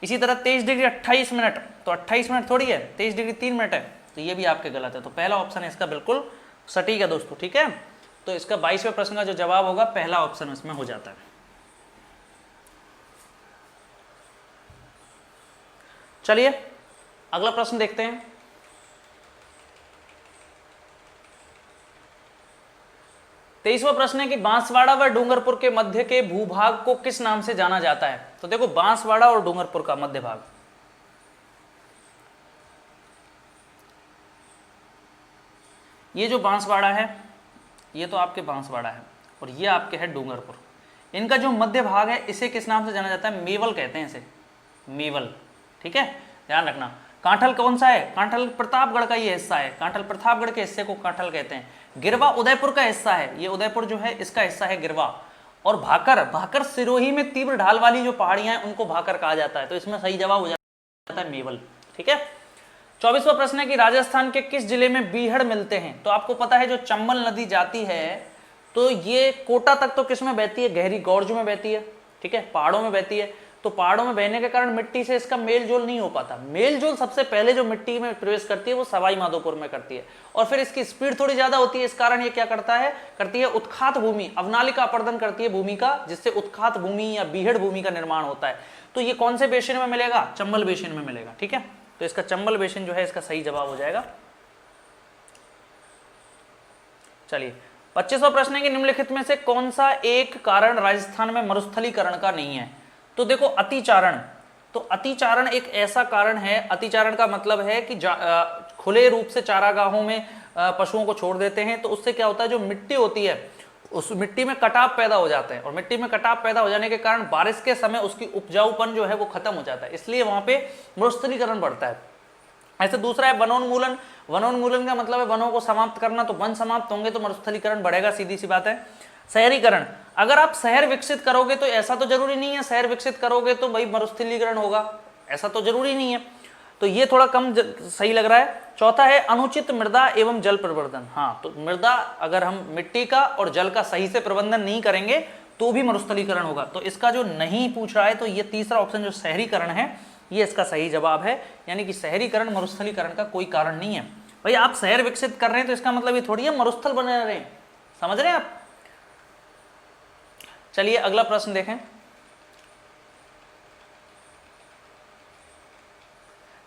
इसी तरह 23 डिग्री 28 मिनट, तो 28 मिनट थोड़ी है, 23 डिग्री 3 मिनट है, तो ये भी आपके गलत है। तो पहला ऑप्शन इसका बिल्कुल सटीक है दोस्तों। ठीक है, तो इसका 22वें प्रश्न का जो जवाब होगा पहला ऑप्शन इसमें हो जाता है। चलिए अगला प्रश्न देखते हैं। तेईसवां प्रश्न है कि बांसवाड़ा व डूंगरपुर के मध्य के भूभाग को किस नाम से जाना जाता है? तो देखो बांसवाड़ा और डूंगरपुर का मध्य भाग, ये जो बांसवाड़ा है ये तो आपके बांसवाड़ा है, और ये आपके है डूंगरपुर। इनका जो मध्य भाग है इसे किस नाम से जाना जाता है? मेवल कहते हैं इसे, मेवल, ठीक है, ध्यान रखना। कांठल कौन सा है? कांठल प्रतापगढ़ का ये हिस्सा है, कांठल प्रतापगढ़ के हिस्से को कांठल कहते हैं। गिरवा उदयपुर का हिस्सा है, ये उदयपुर जो है इसका हिस्सा है गिरवा। और भाकर, भाकर सिरोही में तीव्र ढाल वाली जो पहाड़ियां हैं उनको भाकर कहा जाता है, तो इसमें सही जवाब हो जाता है मेवल, ठीक है। 24वां प्रश्न है कि राजस्थान के किस जिले में बीहड़ मिलते हैं? तो आपको पता है जो चंबल नदी जाती है तो ये कोटा तक तो किस में बहती है? गहरी गौर्ज में बहती है, ठीक है, पहाड़ों में बहती है। तो पहाड़ों में बहने के कारण मिट्टी से इसका मेल जोल नहीं हो पाता। मेल जोल सबसे पहले जो मिट्टी में प्रवेश करती है वो सवाई माधोपुर में करती है, और फिर इसकी स्पीड थोड़ी ज्यादा होती है, इस कारण ये क्या करती है उत्खात भूमि, अवनालिका अपर्दन करती है भूमि का, जिससे उत्खात भूमि या बीहड़ भूमि का निर्माण होता है। तो ये कौन से बेसिन में मिलेगा? चंबल बेसिन में मिलेगा, ठीक है। तो इसका चंबल बेसिन जो है इसका सही जवाब हो जाएगा। चलिए 25वां प्रश्न है कि निम्नलिखित में से कौन सा एक कारण राजस्थान में मरुस्थलीकरण का नहीं है? तो देखो अतिचारण, तो अतिचारण एक ऐसा कारण है, अतिचारण का मतलब है कि खुले रूप से चारागाहों में पशुओं को छोड़ देते हैं, तो उससे क्या होता है, जो मिट्टी होती है उस मिट्टी में कटाव पैदा हो जाता है, और मिट्टी में कटाव पैदा हो जाने के कारण बारिश के समय उसकी उपजाऊपन जो है वो खत्म हो जाता है, इसलिए वहां पे मरुस्थलीकरण बढ़ता है। ऐसे दूसरा है वनोन्मूलन। वनोन्मूलन का मतलब है वनों को समाप्त करना, तो वन समाप्त होंगे तो मरुस्थलीकरण बढ़ेगा, सीधी सी बात है। शहरीकरण, अगर आप शहर विकसित करोगे तो ऐसा तो जरूरी नहीं है शहर विकसित करोगे तो भाई मरुस्थलीकरण होगा, ऐसा तो जरूरी नहीं है, तो ये थोड़ा कम सही लग रहा है। चौथा है अनुचित मृदा एवं जल प्रबंधन। हाँ, तो मृदा अगर हम मिट्टी का और जल का सही से प्रबंधन नहीं करेंगे तो भी मरुस्थलीकरण होगा, तो इसका जो नहीं पूछ रहा है तो ये तीसरा ऑप्शन जो शहरीकरण है ये इसका सही जवाब है, यानी कि शहरीकरण मरुस्थलीकरण का कोई कारण नहीं है। भाई आप शहर विकसित कर रहे हैं तो इसका मतलब ये थोड़ी है मरुस्थल बने रहे, समझ रहे हैं आप। चलिए अगला प्रश्न देखें।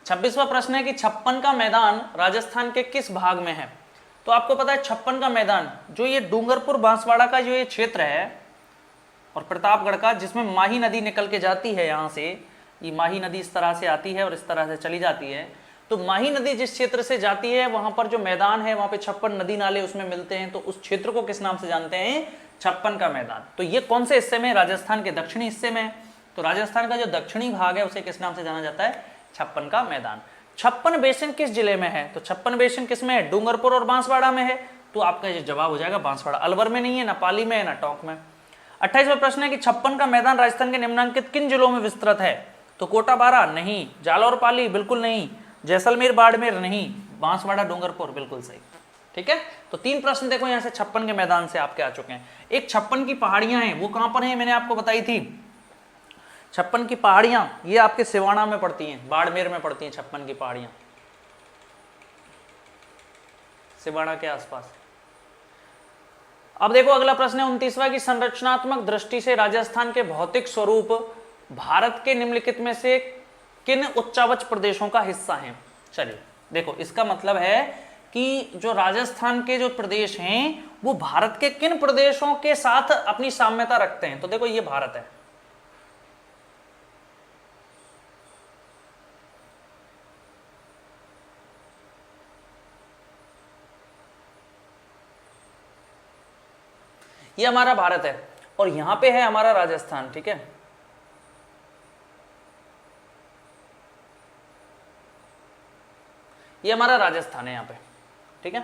26वां प्रश्न है कि छप्पन का मैदान राजस्थान के किस भाग में है? तो आपको पता है छप्पन का मैदान जो ये डूंगरपुर बांसवाड़ा का जो ये क्षेत्र है और प्रतापगढ़ का, जिसमें माही नदी निकल के जाती है, यहाँ से ये माही नदी इस तरह से आती है और इस तरह से चली जाती है, तो माही नदी जिस क्षेत्र से जाती है वहां पर जो मैदान है वहां पे 56 नदी नाले उसमें मिलते हैं, तो उस क्षेत्र को किस नाम से जानते हैं? छप्पन का मैदान। तो ये कौन से हिस्से में? राजस्थान के दक्षिणी हिस्से में। तो राजस्थान का जो दक्षिणी भाग है उसे किस नाम से जाना जाता है? छप्पन का मैदान। छप्पन बेसिन किस जिले में है? तो छप्पन बेसिन किस में है? डूंगरपुर और बांसवाड़ा में है, तो आपका ये जवाब हो जाएगा बांसवाड़ा। अलवर में नहीं है, ना पाली में है, ना टोंक में। 28वां प्रश्न है कि छप्पन का मैदान राजस्थान के निम्नलिखित किन जिलों में विस्तृत है? तो कोटा बारा नहीं, जालौर पाली बिल्कुल नहीं, जैसलमेर बाड़मेर नहीं, बांसवाड़ा डूंगरपुर बिल्कुल सही, ठीक है। तो 3 प्रश्न देखो यहाँ से छप्पन के मैदान से आपके आ चुके हैं। एक छप्पन की पहाड़ियां हैं, वो कहां पर हैं? मैंने आपको बताई थी, छप्पन की पहाड़ियां ये आपके सिवाना में पड़ती हैं, बाड़मेर में पड़ती हैं छप्पन की पहाड़ियां, सिवाना के आसपास। अब देखो अगला प्रश्न है 29वां की संरचनात्मक दृष्टि से राजस्थान के भौतिक स्वरूप भारत के निम्नलिखित में से किन उच्चावच प्रदेशों का हिस्सा हैं? चलिए देखो, इसका मतलब है कि जो राजस्थान के जो प्रदेश हैं वो भारत के किन प्रदेशों के साथ अपनी साम्यता रखते हैं? तो देखो ये भारत है, ये हमारा भारत है और यहां पे है हमारा राजस्थान, ठीक है। ये हमारा राजस्थान है यहाँ पे, ठीक है।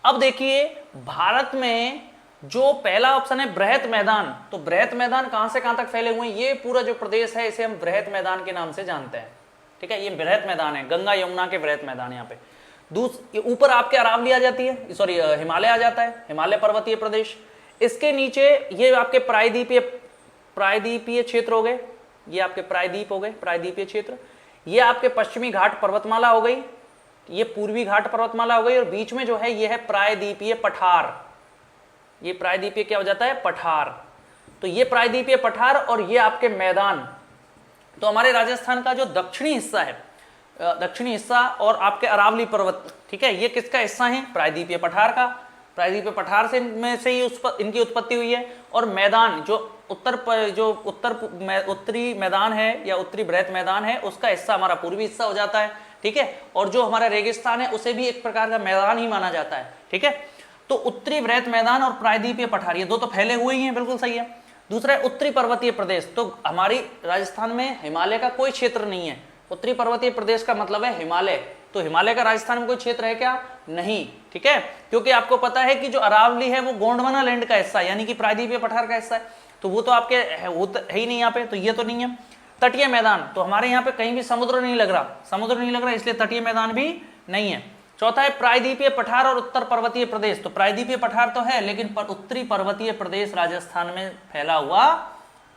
अब देखिए भारत में जो पहला ऑप्शन है बृहत मैदान, तो बृहत मैदान कहां से कहां तक फैले हुए हैं? ये पूरा जो प्रदेश है इसे हम बृहत मैदान के नाम से जानते हैं, ठीक है। ये बृहत मैदान है, गंगा यमुना के बृहत मैदान यहाँ पे। ऊपर आपके अरावली आ जाती है, सॉरी हिमालय आ जाता है, हिमालय पर्वतीय प्रदेश। इसके नीचे ये आपके प्रायद्वीपीय क्षेत्र हो गए, ये आपके प्रायद्वीप हो गए, प्रायद्वीपीय क्षेत्र। ये आपके पश्चिमी घाट पर्वतमाला हो गई, ये पूर्वी घाट पर्वतमाला हो गई, और बीच में जो है ये है प्रायद्वीपीय पठार। ये प्रायद्वीपीय क्या हो जाता है? पठार। तो ये प्रायद्वीपीय पठार और ये आपके मैदान। तो हमारे राजस्थान का जो दक्षिणी हिस्सा है, दक्षिणी हिस्सा और आपके अरावली पर्वत, ठीक है, ये किसका हिस्सा है? प्रायद्वीपीय पठार का। प्रायद्वीपीय पठार से ही इनकी उत्पत्ति हुई है। और मैदान जो उत्तरी मैदान है या उत्तरी बृहत मैदान है उसका हिस्सा हमारा पूर्वी हिस्सा हो जाता है, ठीक है। और जो हमारा रेगिस्तान है उसे भी एक प्रकार का मैदान ही माना जाता है, ठीक है। तो उत्तरी बृहत मैदान और प्रायद्वीपीय पठार ये दो तो फैले हुए ही हैं, बिल्कुल सही है। दूसरा है उत्तरी पर्वतीय प्रदेश, तो हमारी राजस्थान में हिमालय का कोई क्षेत्र नहीं है। उत्तरी पर्वतीय प्रदेश का मतलब है हिमालय, तो हिमालय का राजस्थान में कोई क्षेत्र है क्या? नहीं, ठीक है, क्योंकि आपको पता है कि जो अरावली है वो गोंडवाना लैंड का हिस्सा है, यानी कि प्रायद्वीपीय पठार का हिस्सा है, तो वो तो आपके वो तो है ही नहीं यहाँ पे, तो ये तो नहीं है। तटीय मैदान, तो हमारे यहाँ पे कहीं भी समुद्र नहीं लग रहा, इसलिए तटीय मैदान भी नहीं है। चौथा है प्रायद्वीपीय पठार और उत्तर पर्वतीय प्रदेश, तो प्रायद्वीपीय पठार तो है लेकिन उत्तरी पर्वतीय प्रदेश राजस्थान में फैला हुआ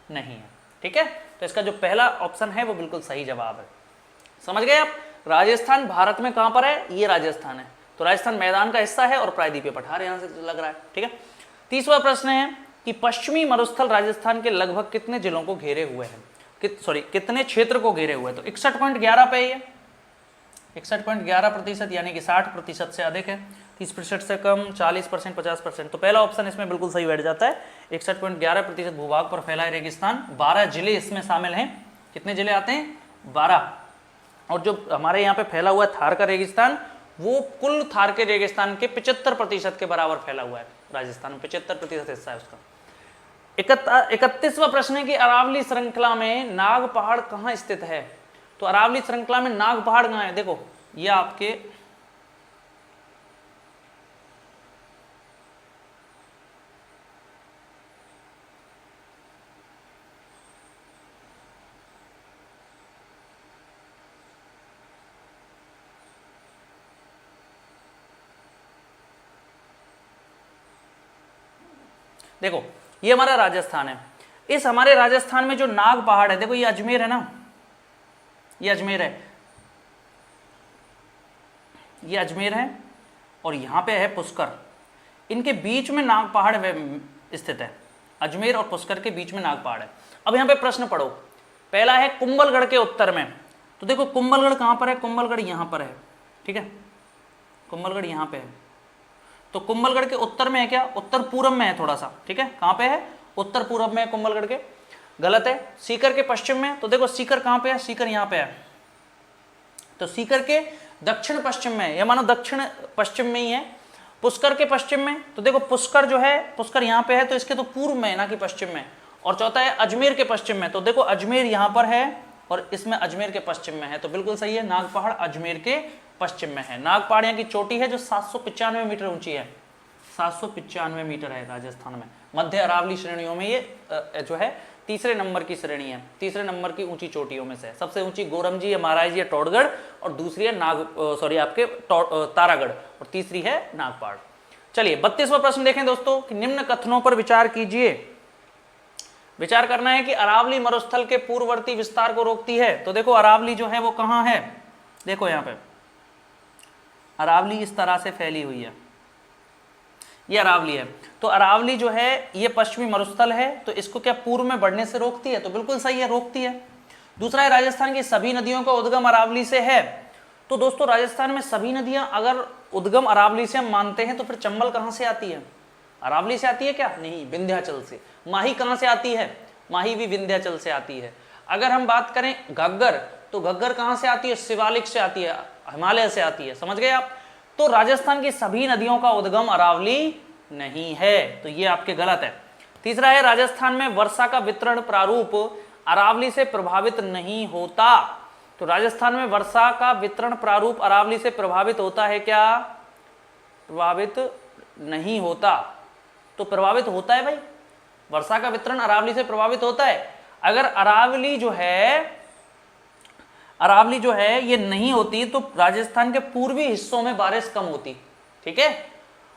नहीं है, ठीक है। तो इसका जो पहला ऑप्शन है वो बिल्कुल सही जवाब है। समझ गए आप? राजस्थान भारत में कहां पर है? ये राजस्थान है, तो राजस्थान मैदान का हिस्सा है और प्रायद्वीपीय पठार यहां से लग रहा है, ठीक है। तीसरा प्रश्न है कि पश्चिमी मरुस्थल राजस्थान के लगभग कितने जिलों को घेरे हुए हैं, कितने क्षेत्र को घेरे हुए हैं? तो 61.11 पे ये 61.11%, यानी कि 60% से अधिक है, 30% से कम, 40%, 50%। तो पहला ऑप्शन इसमें बिल्कुल सही बैठ जाता है। 61.11% भूभाग पर फैला है रेगिस्तान। 12 जिले इसमें शामिल हैं। कितने जिले आते हैं? 12। और जो हमारे यहाँ पे फैला हुआ है थार का रेगिस्तान, वो कुल थार के रेगिस्तान के 75% के बराबर फैला हुआ है। राजस्थान में 75% हिस्सा है उसका। 31वां प्रश्न है कि अरावली श्रृंखला में नाग पहाड़ कहाँ स्थित है? तो अरावली श्रृंखला में नाग पहाड़ कहाँ है? देखो ये आपके देखो ये हमारा राजस्थान है। इस हमारे राजस्थान में जो नाग पहाड़ है, देखो ये अजमेर है ना, ये अजमेर है, ये अजमेर है और यहां पे है पुष्कर। इनके बीच में नाग पहाड़ स्थित है। अजमेर और पुष्कर के बीच में नाग पहाड़ है। अब यहां पे प्रश्न पढ़ो। पहला है कुंभलगढ़ के उत्तर में, तो देखो कुंभलगढ़ कहां पर है? कुंभलगढ़ यहां पर है, ठीक है, कुंभलगढ़ यहां पे है। तो कुंभलगढ़ के उत्तर में है क्या? उत्तर पूर्व में है थोड़ा सा, ठीक है। कहां पे है? उत्तर पूर्व में है कुंभलगढ़ के। गलत है। सीकर के पश्चिम में, तो देखो सीकर कहां पे है? सीकर यहां पे है, तो सीकर के दक्षिण पश्चिम में, या मानो दक्षिण पश्चिम में ही है। पुष्कर के पश्चिम में, तो देखो पुष्कर जो है, पुष्कर यहां पे है, तो इसके तो पूर्व में है ना कि पश्चिम में। और चौथा है अजमेर के पश्चिम में, तो देखो अजमेर यहां पर है और इसमें अजमेर के पश्चिम में है, तो बिल्कुल सही है। नाग पहाड़ अजमेर के पश्चिम में है। नाग पहाड़ यहाँ की चोटी है जो 795 मीटर ऊंची है, 795 मीटर है राजस्थान में। मध्य अरावली श्रेणियों में ये जो है तीसरे नंबर की श्रेणी है, तीसरे नंबर की ऊंची चोटियों में से। सबसे ऊंची गोरमजी है, महाराज जी है टोडगढ़, और दूसरी है आपके तारागढ़, और तीसरी है नागपाड़। चलिए 32वां प्रश्न देखें दोस्तों कि निम्न कथनों पर विचार कीजिए। विचार करना है कि अरावली मरुस्थल के पूर्ववर्ती विस्तार को रोकती है। तो देखो अरावली जो है वो कहां है? देखो यहां पे अरावली इस तरह से फैली हुई है, ये अरावली है। तो अरावली जो है ये पश्चिमी मरुस्थल है, तो इसको क्या पूर्व में बढ़ने से रोकती है? तो बिल्कुल सही है, रोकती है। दूसरा है राजस्थान की सभी नदियों का उद्गम अरावली से है। तो दोस्तों राजस्थान में सभी नदियां अगर उद्गम अरावली से हम मानते हैं, तो फिर चंबल कहां से आती है? अरावली से आती है क्या? नहीं, विंध्याचल से। माही कहां से आती है? माही भी विंध्याचल से आती है। अगर हम बात करें घग्गर, तो घग्गर कहां से आती है? शिवालिक से आती है, हिमालय से आती है। समझ गए आप? तो राजस्थान की सभी नदियों का उद्गम अरावली नहीं है, तो ये आपके गलत है। तीसरा है राजस्थान में वर्षा का वितरण प्रारूप अरावली से प्रभावित नहीं होता। तो राजस्थान में वर्षा का वितरण प्रारूप अरावली से प्रभावित होता है क्या? प्रभावित नहीं होता। तो प्रभावित होता है भाई, वर्षा का वितरण अरावली से प्रभावित होता है। अगर अरावली जो है ये नहीं होती तो राजस्थान के पूर्वी हिस्सों में बारिश कम होती, ठीक है।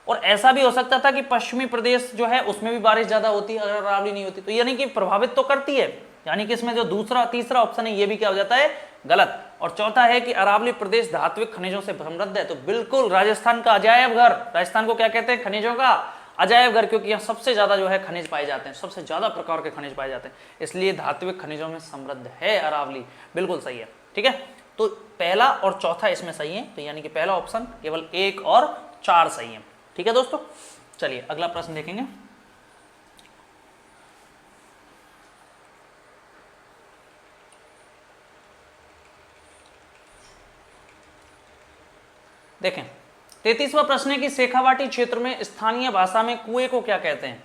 और ऐसा भी हो सकता था कि पश्चिमी प्रदेश जो है उसमें भी बारिश ज्यादा होती अगर अरावली नहीं होती। तो यानी कि प्रभावित तो करती है, यानी कि इसमें जो तीसरा ऑप्शन है ये भी क्या हो जाता है? गलत। और चौथा है कि अरावली प्रदेश धात्विक खनिजों से समृद्ध है। तो बिल्कुल राजस्थान का अजायब घर, राजस्थान को क्या कहते हैं? खनिजों का अजायब घर, क्योंकि यहाँ सबसे ज्यादा जो है खनिज पाए जाते हैं, सबसे ज्यादा प्रकार के खनिज पाए जाते हैं, इसलिए धात्विक खनिजों में समृद्ध है अरावली। बिल्कुल सही है, ठीक है। तो पहला और चौथा इसमें सही है, तो यानी कि पहला ऑप्शन केवल 1 और 4 सही है, ठीक है दोस्तों। चलिए अगला प्रश्न देखेंगे। देखें 33वां प्रश्न है कि शेखावाटी क्षेत्र में स्थानीय भाषा में कुएं को क्या कहते हैं?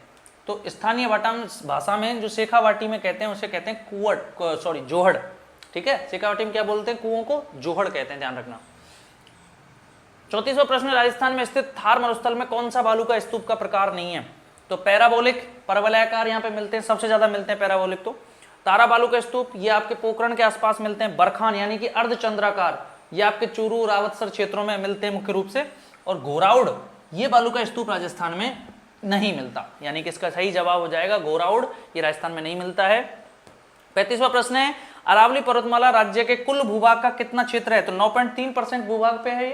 तो स्थानीय भाषा में जो शेखावाटी में कहते हैं उसे कहते हैं जोहड़। ठीक है, शेखावाटी में क्या बोलते हैं, कुओं को जोहड़ कहते हैं, ध्यान रखना। 34वां प्रश्न, राजस्थान में स्थित थार मरुस्थल में कौन सा बालू का स्तूप का प्रकार नहीं है? तो पैराबोलिक, परवलयाकार यहाँ पे मिलते हैं, सबसे ज्यादा मिलते हैं पैराबोलिक। तो तारा बालू का स्तूप ये आपके पोखरण के आसपास मिलते हैं। बरखान यानी कि अर्धचंद्राकार ये आपके चूरू रावतसर क्षेत्रों में मिलते हैं मुख्य रूप से। और घोराउड़ ये बालू का स्तूप राजस्थान में नहीं मिलता, यानी कि इसका सही जवाब हो जाएगा घोराउड़, ये राजस्थान में नहीं मिलता है। 35वां प्रश्न है, अरावली पर्वतमाला राज्य के कुल भूभाग का कितना क्षेत्र है? तो 9.3% भूभाग पे है ये।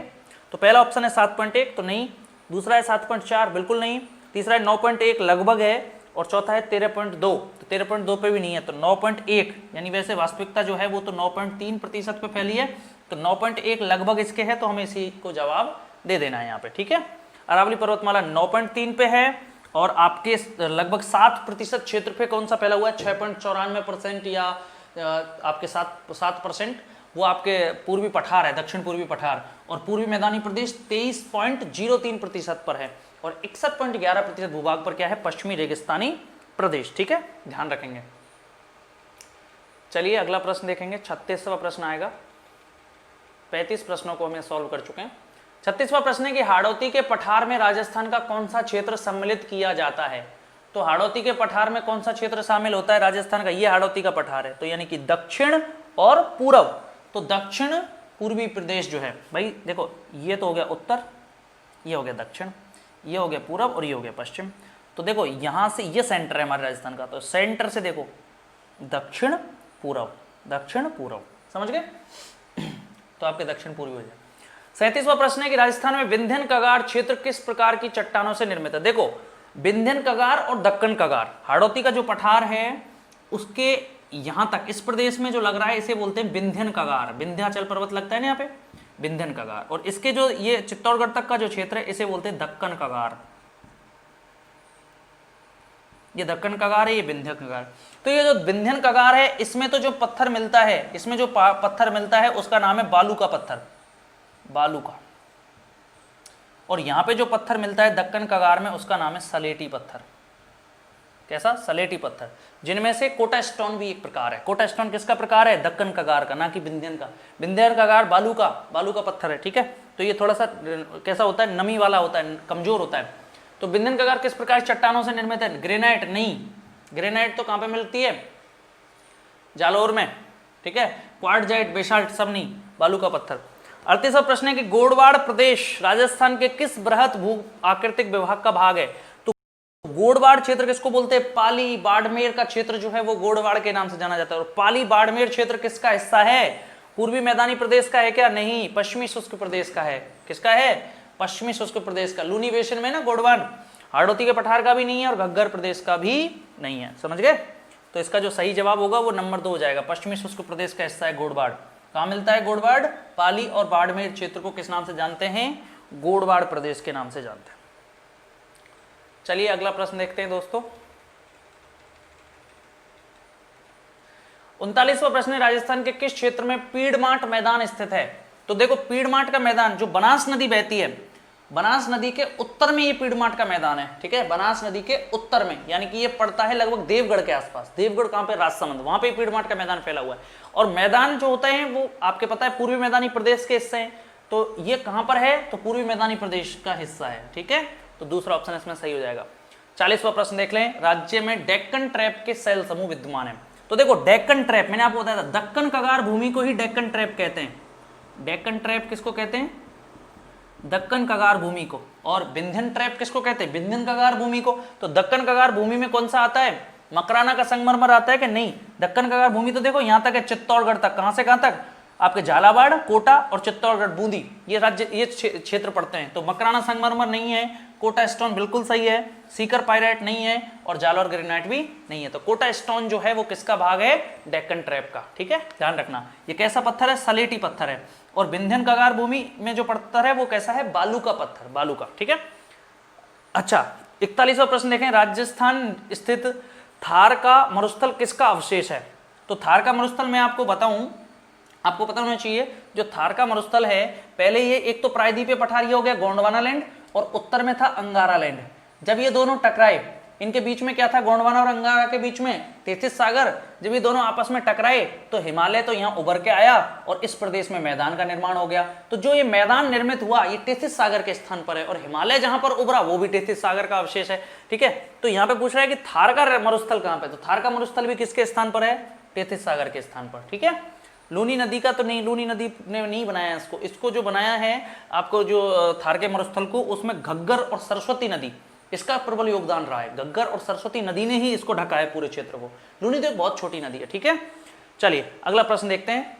तो पहला ऑप्शन है 7.1, तो नहीं। दूसरा है 7.4, बिल्कुल नहीं। तीसरा है 9.1, लगभग है। और चौथा है 13.2, तो 13.2 पे भी नहीं है। तो 9.1 यानी वैसे वास्तविकता जो है वो तो 9.3% पे फैली है, तो 9.1 लगभग इसके है, तो हमें इसी को जवाब दे देना है यहाँ पे। ठीक है, अरावली पर्वतमाला 9.3 पे है और आपके लगभग 7% क्षेत्र पे कौन सा फैला हुआ है? 6.94% या आपके 7% वो आपके पूर्वी पठार है, दक्षिण पूर्वी पठार। और पूर्वी मैदानी प्रदेश 23.03% पर है। और 61.11% भूभाग पर क्या है? पश्चिमी रेगिस्तानी प्रदेश। ठीक है, ध्यान रखेंगे। चलिए अगला प्रश्न देखेंगे, 36वां प्रश्न आएगा। 35 प्रश्नों को हमें सॉल्व कर चुके हैं। 36वां प्रश्न है कि हाड़ौती के पठार में राजस्थान का कौन सा क्षेत्र सम्मिलित किया जाता है? तो हाड़ौती के पठार में कौन सा क्षेत्र शामिल होता है राजस्थान का? ये हाड़ौती का पठार है, तो यानी कि दक्षिण और पूरब। तो दक्षिण पूर्वी प्रदेश जो है भाई, देखो ये तो हो गया उत्तर, ये हो गया दक्षिण, ये हो गया पूरब और ये हो गया पश्चिम। तो देखो यहां से ये सेंटर है हमारे राजस्थान का, तो सेंटर से देखो दक्षिण पूरब, दक्षिण पूरब, समझ गए? तो आपके दक्षिण पूर्वी हो जाए। 37वां प्रश्न है कि राजस्थान में विंध्यन कगार क्षेत्र किस प्रकार की चट्टानों से निर्मित है? देखो विंध्यन कगार और दक्कन कगार, हाड़ौती का जो पठार है उसके यहां तक इस प्रदेश में जो लग रहा है इसे बोलते हैं विंध्यन कगार। विंध्याचल पर्वत लगता है ना यहाँ पे, विंध्यन कगार। और इसके जो ये चित्तौड़गढ़ तक का जो क्षेत्र है इसे बोलते हैं दक्कन कगार। ये दक्कन कगार है, ये विंध्यन कगार। तो ये जो विंध्यन कगार है इसमें तो जो पत्थर मिलता है, इसमें जो पत्थर मिलता है उसका नाम है बालू का पत्थर, बालू का। और यहां पे जो पत्थर मिलता है दक्कन कगार में उसका नाम है सलेटी पत्थर। कैसा? सलेटी पत्थर, जिनमें से कोटा स्टोन भी एक प्रकार है। कोटा स्टोन किसका प्रकार है? दक्कन कगार का, ना कि विंध्यन का। विंध्यन कगार बालू का पत्थर है। ठीक है, तो ये थोड़ा सा कैसा होता है? नमी वाला होता है, कमजोर होता है। तो विंध्यन कगार किस प्रकार चट्टानों से निर्मित है? ग्रेनाइट नहीं, ग्रेनाइट तो कहां पे मिलती है? जालौर में। ठीक है, क्वार्टजाइट, बेसाल्ट सब नहीं, बालू का पत्थर। 38वां प्रश्न है कि गोडवाड़ प्रदेश राजस्थान के किस बृहत भू आकृतिक विभाग का भाग है? तो गोडवाड़ क्षेत्र किसको बोलते हैं? पाली बाड़मेर का क्षेत्र जो है वो गोडवाड़ के नाम से जाना जाता है। और पाली बाड़मेर क्षेत्र किसका हिस्सा है? पूर्वी मैदानी प्रदेश का है क्या? नहीं, पश्चिमी शुष्क प्रदेश का है। किसका है? पश्चिमी शुष्क प्रदेश का। लूनी बेसिन में ना गोडवाड़, हाड़ौती के पठार का भी नहीं है और घग्गर प्रदेश का भी नहीं है, समझ गए? तो इसका जो सही जवाब होगा वो नंबर 2 हो जाएगा। पश्चिमी शुष्क प्रदेश का हिस्सा है गोडवाड़। कहाँ मिलता है गोडवाड़? पाली और बाड़मेर क्षेत्र को किस नाम से जानते हैं? गोडवाड़ प्रदेश के नाम से जानते हैं। चलिए अगला प्रश्न देखते हैं दोस्तों। 39वां प्रश्न है, राजस्थान के किस क्षेत्र में पीड़माट मैदान स्थित है? तो देखो पीड़माट का मैदान, जो बनास नदी बहती है, बनास नदी के उत्तर में ये पीड़माट का मैदान है। ठीक है, बनास नदी के उत्तर में, यानी कि ये पड़ता है लगभग देवगढ़ के आसपास। देवगढ़ कहां पे? राजसमंद, वहां पे पीड़माट का मैदान फैला हुआ है। और मैदान जो होते हैं वो आपके पता है पूर्वी मैदानी प्रदेश के हिस्से हैं। तो ये कहां पर है? तो पूर्वी मैदानी प्रदेश का हिस्सा है। ठीक है, तो दूसरा ऑप्शन इसमें सही हो जाएगा। 40वां प्रश्न देख लें, राज्य में डेक्कन ट्रैप के सेल समूह विद्यमान है। तो देखो डेक्कन ट्रैप मैंने आपको बताया था, दक्कन कगार भूमि को ही डेक्कन ट्रैप कहते हैं। डेक्कन ट्रैप किसको कहते हैं? दक्कन कगार भूमि को। और विंध्यन ट्रैप किसको कहते हैं? विंध्यन कगार भूमि को। तो दक्कन कगार भूमि में कौन सा आता है? मकराना का संगमरमर आता है कि नहीं? दक्कन कगार भूमि तो देखो यहां तक है, चित्तौड़गढ़ तक। कहां से कहां तक? आपके झालावाड़, कोटा और चित्तौड़गढ़, बूंदी, ये राज्य, ये क्षेत्र पड़ते हैं। तो मकराना संगमरमर नहीं है, कोटा स्टोन बिल्कुल सही है, सीकर पायराइट नहीं है और जालौर ग्रेनाइट भी नहीं है। तो कोटा स्टोन जो है वो किसका भाग है? डेक्कन ट्रैप का। ठीक है, ध्यान रखना। ये कैसा पत्थर है? सलेटी पत्थर है। और विंध्यन कगार भूमि में जो पत्थर है वो कैसा है? बालू का पत्थर, बालू का। ठीक है, अच्छा 41वां प्रश्न देखें, राजस्थान स्थित थार का मरुस्थल किसका अवशेष है? तो थार का मरुस्थल मैं आपको बताऊं, आपको पता होना चाहिए, जो थार का मरुस्थल है पहले ये एक तो प्रायद्वीपीय पठार ये हो गया गोंडवाना लैंड और उत्तर में था अंगारा लैंड। जब ये दोनों टकराए इनके बीच में क्या था, गोंडवाना और अंगारा के बीच में तेथिस सागर। जब ये दोनों आपस में टकराए तो हिमालय तो यहाँ उभर के आया और इस प्रदेश में मैदान का निर्माण हो गया। तो जो ये मैदान निर्मित हुआ ये तेथिस सागर के स्थान पर है, और हिमालय जहां पर उभरा वो भी तेथिस सागर का अवशेष है। ठीक है, तो यहाँ पे पूछ रहा है कि थार का मरुस्थल कहाँ पे, तो थार का मरुस्थल भी किसके स्थान पर है, तेथिस सागर के स्थान पर। ठीक है, लूनी नदी का तो नहीं, लूनी नदी ने नहीं बनाया इसको, इसको जो बनाया है आपको जो थार के मरुस्थल को, उसमें घग्गर और सरस्वती नदी, इसका प्रबल योगदान रहा है। घग्गर और सरस्वती नदी ने ही इसको ढका है पूरे क्षेत्र को। लूनी तो एक बहुत छोटी नदी है। ठीक है, चलिए अगला प्रश्न देखते हैं।